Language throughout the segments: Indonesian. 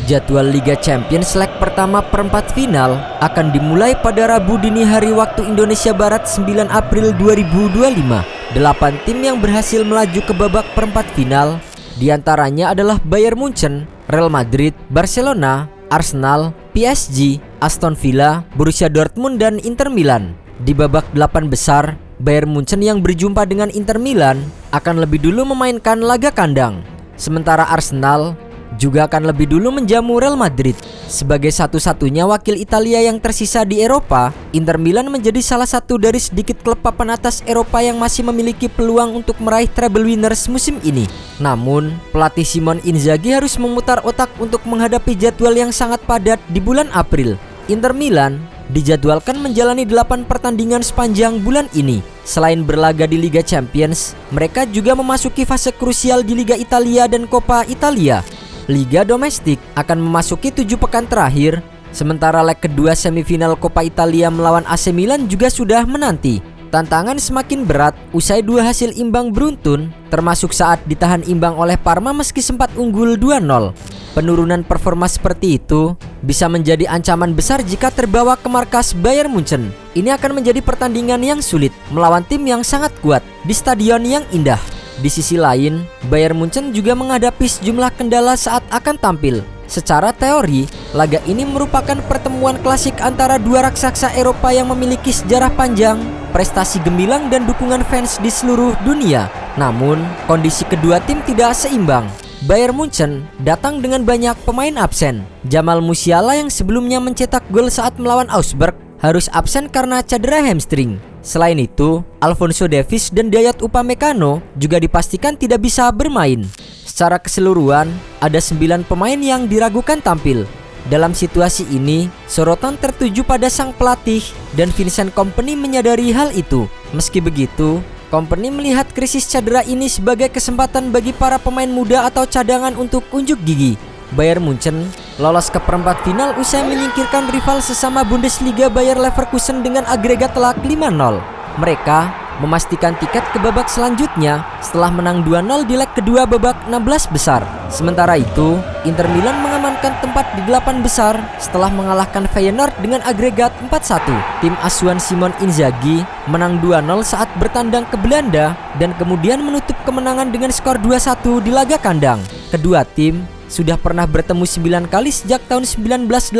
Jadwal Liga Champions leg pertama perempat final akan dimulai pada Rabu dini hari waktu Indonesia Barat 9 April 2025. 8 tim yang berhasil melaju ke babak perempat final diantaranya adalah Bayern Munchen, Real Madrid, Barcelona, Arsenal, PSG, Aston Villa, Borussia Dortmund, dan Inter Milan. Di babak 8 besar, Bayern Munchen yang berjumpa dengan Inter Milan akan lebih dulu memainkan laga kandang. Sementara Arsenal juga akan lebih dulu menjamu Real Madrid. Sebagai satu-satunya wakil Italia yang tersisa di Eropa, Inter Milan menjadi salah satu dari sedikit klub papan atas Eropa yang masih memiliki peluang untuk meraih treble winners musim ini. Namun, pelatih Simone Inzaghi harus memutar otak untuk menghadapi jadwal yang sangat padat di bulan April. Inter Milan dijadwalkan menjalani 8 pertandingan sepanjang bulan ini. Selain berlaga di Liga Champions, mereka juga memasuki fase krusial di Liga Italia dan Coppa Italia. Liga domestik akan memasuki 7 pekan terakhir, sementara leg kedua semifinal Coppa Italia melawan AC Milan juga sudah menanti. Tantangan semakin berat usai 2 hasil imbang beruntun, termasuk saat ditahan imbang oleh Parma meski sempat unggul 2-0. Penurunan performa seperti itu bisa menjadi ancaman besar jika terbawa ke markas Bayern Munchen. Ini akan menjadi pertandingan yang sulit melawan tim yang sangat kuat di stadion yang indah. Di sisi lain, Bayern Munchen juga menghadapi sejumlah kendala saat akan tampil. Secara teori, laga ini merupakan pertemuan klasik antara dua raksasa Eropa yang memiliki sejarah panjang, prestasi gemilang, dan dukungan fans di seluruh dunia. Namun, kondisi kedua tim tidak seimbang. Bayern Munchen datang dengan banyak pemain absen. Jamal Musiala yang sebelumnya mencetak gol saat melawan Augsburg harus absen karena cedera hamstring. Selain itu, Alphonso Davies dan Dayot Upamecano juga dipastikan tidak bisa bermain. Secara keseluruhan, ada 9 pemain yang diragukan tampil. Dalam situasi ini, sorotan tertuju pada sang pelatih dan Vincent Kompany menyadari hal itu. Meski begitu, Kompany melihat krisis cedera ini sebagai kesempatan bagi para pemain muda atau cadangan untuk unjuk gigi. Bayern Munchen lolos ke perempat final usai menyingkirkan rival sesama Bundesliga Bayer Leverkusen dengan agregat telak 5-0. Mereka memastikan tiket ke babak selanjutnya setelah menang 2-0 di leg kedua babak 16 besar. Sementara itu, Inter Milan mengamankan tempat di 8 besar setelah mengalahkan Feyenoord dengan agregat 4-1. Tim asuhan Simone Inzaghi menang 2-0 saat bertandang ke Belanda dan kemudian menutup kemenangan dengan skor 2-1 di laga kandang. Kedua tim sudah pernah bertemu 9 kali sejak tahun 1988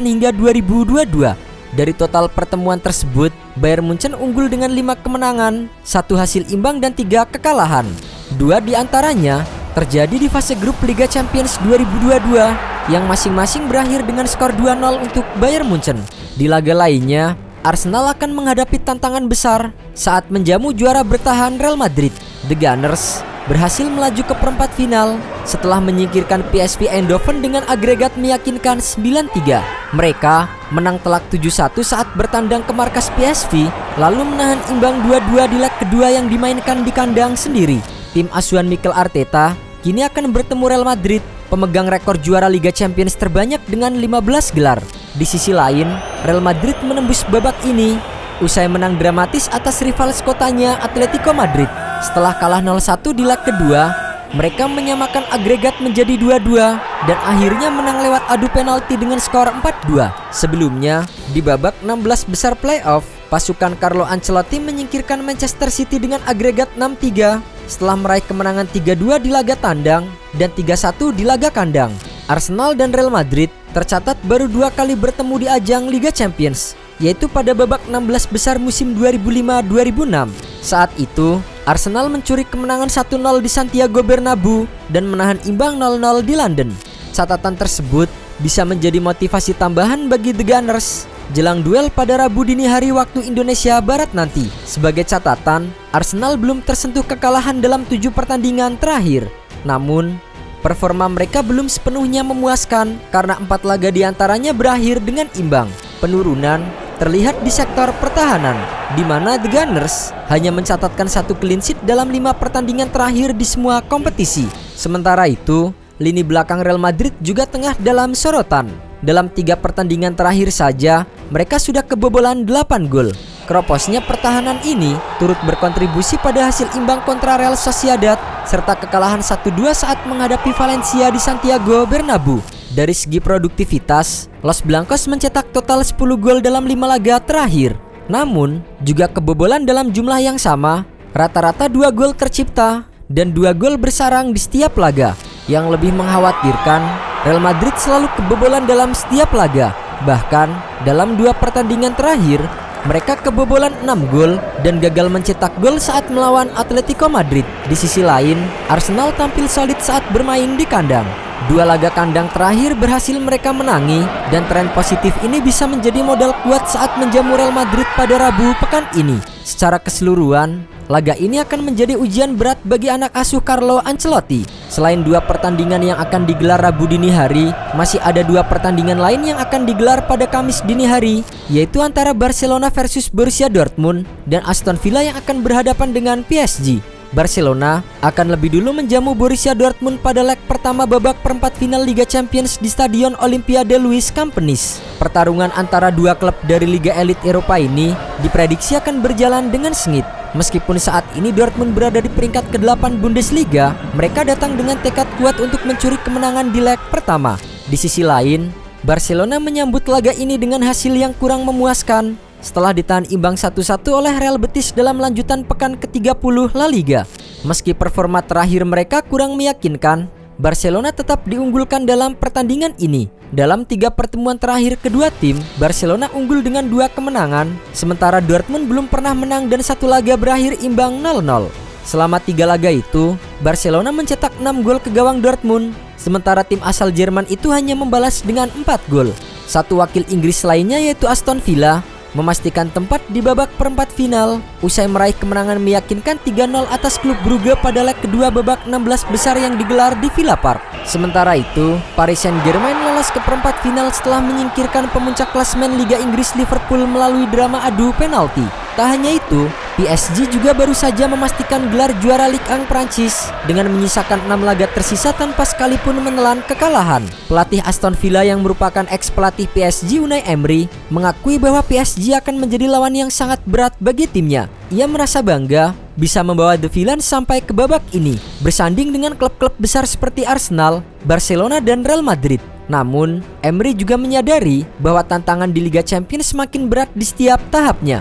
hingga 2022. Dari total pertemuan tersebut, Bayern Munchen unggul dengan 5 kemenangan, 1 hasil imbang, dan 3 kekalahan. 2 diantaranya terjadi di fase grup Liga Champions 2022 yang masing-masing berakhir dengan skor 2-0 untuk Bayern Munchen. Di laga lainnya, Arsenal akan menghadapi tantangan besar saat menjamu juara bertahan Real Madrid. The Gunners berhasil melaju ke perempat final setelah menyingkirkan PSV Eindhoven dengan agregat meyakinkan 9-3. Mereka menang telak 7-1 saat bertandang ke markas PSV, lalu menahan imbang 2-2 di leg kedua yang dimainkan di kandang sendiri. Tim asuhan Mikel Arteta kini akan bertemu Real Madrid, pemegang rekor juara Liga Champions terbanyak dengan 15 gelar. Di sisi lain, Real Madrid menembus babak ini usai menang dramatis atas rival sekotanya Atletico Madrid. Setelah kalah 0-1 di leg kedua, mereka menyamakan agregat menjadi 2-2 dan akhirnya menang lewat adu penalti dengan skor 4-2. Sebelumnya, di babak 16 besar playoff, pasukan Carlo Ancelotti menyingkirkan Manchester City dengan agregat 6-3 setelah meraih kemenangan 3-2 di laga tandang dan 3-1 di laga kandang. Arsenal dan Real Madrid tercatat baru 2 kali bertemu di ajang Liga Champions, yaitu pada babak 16 besar musim 2005-2006. Saat itu, Arsenal mencuri kemenangan 1-0 di Santiago Bernabeu dan menahan imbang 0-0 di London. Catatan tersebut bisa menjadi motivasi tambahan bagi The Gunners jelang duel pada Rabu dini hari waktu Indonesia Barat nanti. Sebagai catatan, Arsenal belum tersentuh kekalahan dalam 7 pertandingan terakhir. Namun, performa mereka belum sepenuhnya memuaskan karena 4 laga diantaranya berakhir dengan imbang. Penurunan terlihat di sektor pertahanan, di mana The Gunners hanya mencatatkan 1 clean sheet dalam 5 pertandingan terakhir di semua kompetisi. Sementara itu, lini belakang Real Madrid juga tengah dalam sorotan. Dalam 3 pertandingan terakhir saja, mereka sudah kebobolan 8 gol. Keroposnya pertahanan ini turut berkontribusi pada hasil imbang kontra Real Sociedad serta kekalahan 1-2 saat menghadapi Valencia di Santiago Bernabeu. Dari segi produktivitas, Los Blancos mencetak total 10 gol dalam 5 laga terakhir. Namun, juga kebobolan dalam jumlah yang sama, rata-rata 2 gol tercipta dan 2 gol bersarang di setiap laga. Yang lebih mengkhawatirkan, Real Madrid selalu kebobolan dalam setiap laga. Bahkan, dalam 2 pertandingan terakhir, mereka kebobolan 6 gol dan gagal mencetak gol saat melawan Atletico Madrid. Di sisi lain, Arsenal tampil solid saat bermain di kandang. 2 laga kandang terakhir berhasil mereka menangi dan tren positif ini bisa menjadi modal kuat saat menjamu Real Madrid pada Rabu pekan ini. Secara keseluruhan, laga ini akan menjadi ujian berat bagi anak asuh Carlo Ancelotti. Selain 2 pertandingan yang akan digelar Rabu dini hari, masih ada 2 pertandingan lain yang akan digelar pada Kamis dini hari, yaitu antara Barcelona versus Borussia Dortmund dan Aston Villa yang akan berhadapan dengan PSG. Barcelona akan lebih dulu menjamu Borussia Dortmund pada leg pertama babak perempat final Liga Champions di Stadion Olimpiade Luis Campeniz. Pertarungan antara 2 klub dari Liga Elit Eropa ini diprediksi akan berjalan dengan sengit. Meskipun saat ini Dortmund berada di peringkat ke-8 Bundesliga, mereka datang dengan tekad kuat untuk mencuri kemenangan di leg pertama. Di sisi lain, Barcelona menyambut laga ini dengan hasil yang kurang memuaskan setelah ditahan imbang 1-1 oleh Real Betis dalam lanjutan pekan ke-30 La Liga. Meski performa terakhir mereka kurang meyakinkan, Barcelona tetap diunggulkan dalam pertandingan ini. Dalam 3 pertemuan terakhir kedua tim, Barcelona unggul dengan 2 kemenangan, sementara Dortmund belum pernah menang dan 1 laga berakhir imbang 0-0. Selama 3 laga itu, Barcelona mencetak 6 gol ke gawang Dortmund, sementara tim asal Jerman itu hanya membalas dengan 4 gol. Satu wakil Inggris lainnya yaitu Aston Villa memastikan tempat di babak perempat final usai meraih kemenangan meyakinkan 3-0 atas klub Brugge pada leg kedua babak 16 besar yang digelar di Villa Park. Sementara itu, Paris Saint-Germain lolos ke perempat final setelah menyingkirkan pemuncak klasemen Liga Inggris Liverpool melalui drama adu penalti. Tak hanya itu, PSG juga baru saja memastikan gelar juara Ligue 1 Prancis dengan menyisakan 6 laga tersisa tanpa sekalipun menelan kekalahan. Pelatih Aston Villa yang merupakan ex-pelatih PSG Unai Emery mengakui bahwa PSG akan menjadi lawan yang sangat berat bagi timnya. Ia merasa bangga bisa membawa The Villains sampai ke babak ini, bersanding dengan klub-klub besar seperti Arsenal, Barcelona, dan Real Madrid. Namun, Emery juga menyadari bahwa tantangan di Liga Champions semakin berat di setiap tahapnya.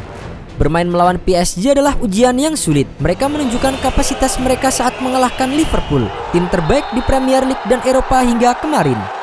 Bermain melawan PSG adalah ujian yang sulit. Mereka menunjukkan kapasitas mereka saat mengalahkan Liverpool, tim terbaik di Premier League dan Eropa hingga kemarin.